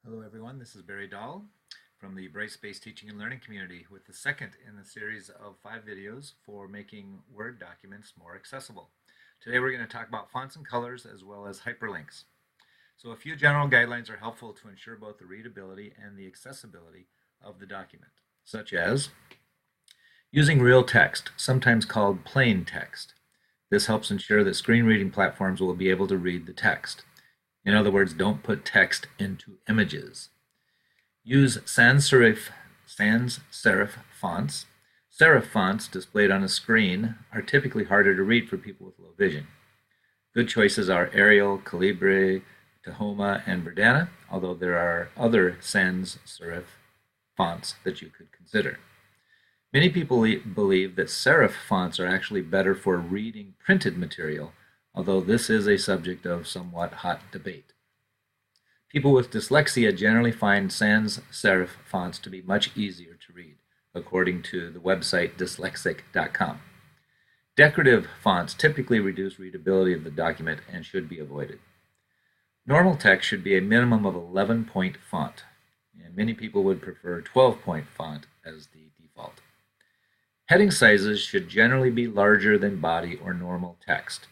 Hello everyone, this is Barry Dahl from the Brightspace Teaching and Learning community with the second in the series of 5 videos for making Word documents more accessible. Today we're going to talk about fonts and colors as well as hyperlinks. So a few general guidelines are helpful to ensure both the readability and the accessibility of the document, such as using real text, sometimes called plain text. This helps ensure that screen reading platforms will be able to read the text. In other words, don't put text into images. Use sans serif fonts. Serif fonts displayed on a screen are typically harder to read for people with low vision. Good choices are Arial, Calibri, Tahoma, and Verdana, although there are other sans serif fonts that you could consider. Many people believe that serif fonts are actually better for reading printed material, although this is a subject of somewhat hot debate. People with dyslexia generally find sans serif fonts to be much easier to read, according to the website dyslexic.com. Decorative fonts typically reduce readability of the document and should be avoided. Normal text should be a minimum of 11-point font, and many people would prefer 12-point font as the default. Heading sizes should generally be larger than body or normal text.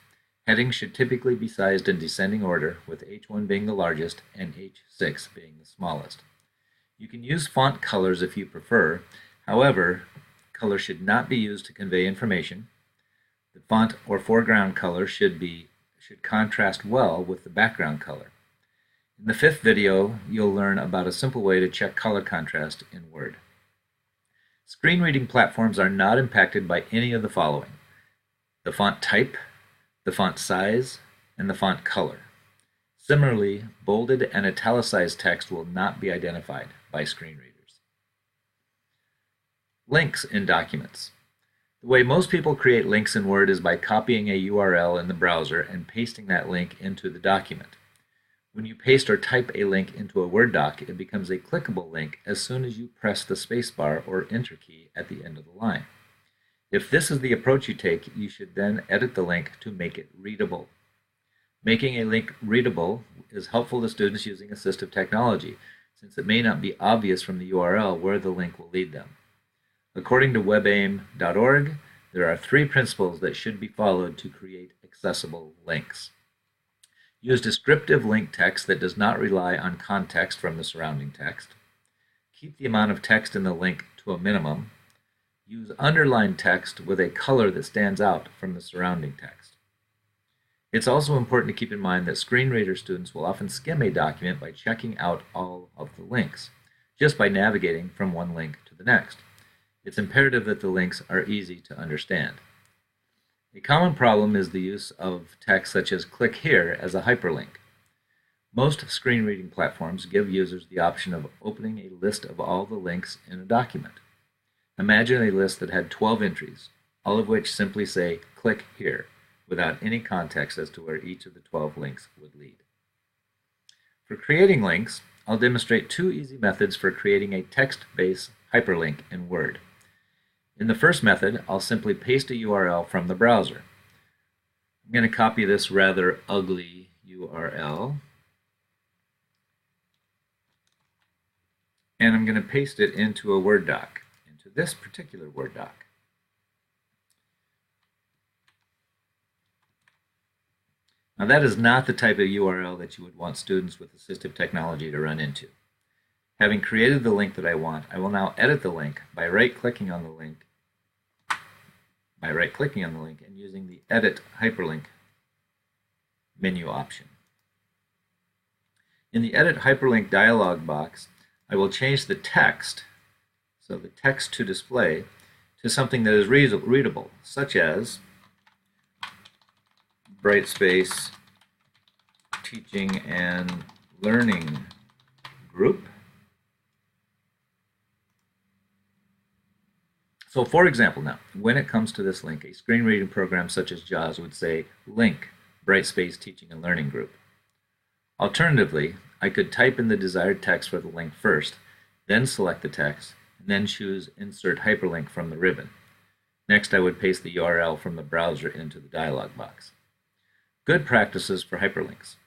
Headings should typically be sized in descending order, with H1 being the largest and H6 being the smallest. You can use font colors if you prefer. However, color should not be used to convey information. The font or foreground color should contrast well with the background color. In the 5th video, you'll learn about a simple way to check color contrast in Word. Screen reading platforms are not impacted by any of the following: the font type, the font size, and the font color. Similarly, bolded and italicized text will not be identified by screen readers. Links in documents. The way most people create links in Word is by copying a URL in the browser and pasting that link into the document. When you paste or type a link into a Word doc, it becomes a clickable link as soon as you press the spacebar or Enter key at the end of the line. If this is the approach you take, you should then edit the link to make it readable. Making a link readable is helpful to students using assistive technology, since it may not be obvious from the URL where the link will lead them. According to webaim.org, there are 3 principles that should be followed to create accessible links. Use descriptive link text that does not rely on context from the surrounding text. Keep the amount of text in the link to a minimum. Use underlined text with a color that stands out from the surrounding text. It's also important to keep in mind that screen reader students will often skim a document by checking out all of the links, just by navigating from one link to the next. It's imperative that the links are easy to understand. A common problem is the use of text such as "click here" as a hyperlink. Most screen reading platforms give users the option of opening a list of all the links in a document. Imagine a list that had 12 entries, all of which simply say "click here," without any context as to where each of the 12 links would lead. For creating links, I'll demonstrate 2 easy methods for creating a text-based hyperlink in Word. In the first method, I'll simply paste a URL from the browser. I'm going to copy this rather ugly URL, and I'm going to paste it into a Word doc, into this particular Word doc. Now that is not the type of URL that you would want students with assistive technology to run into. Having created the link that I want, I will now edit the link by right-clicking on the link and using the Edit Hyperlink menu option. In the Edit Hyperlink dialog box, I will change the text, so the text to display, to something that is readable, such as Brightspace Teaching and Learning Group. So for example now, when it comes to this link, a screen reading program such as JAWS would say link Brightspace Teaching and Learning Group. Alternatively, I could type in the desired text for the link first, then select the text, and then choose Insert Hyperlink from the ribbon. Next, I would paste the URL from the browser into the dialog box. Good practices for hyperlinks.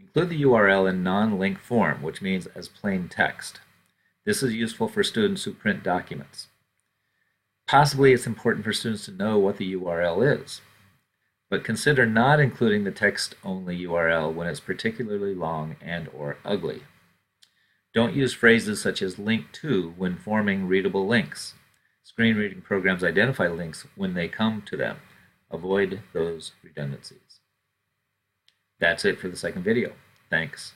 Include the URL in non-link form, which means as plain text. This is useful for students who print documents. Possibly it's important for students to know what the URL is, but consider not including the text-only URL when it's particularly long and/or ugly. Don't use phrases such as link to when forming readable links. Screen reading programs identify links when they come to them. Avoid those redundancies. That's it for the second video. Thanks.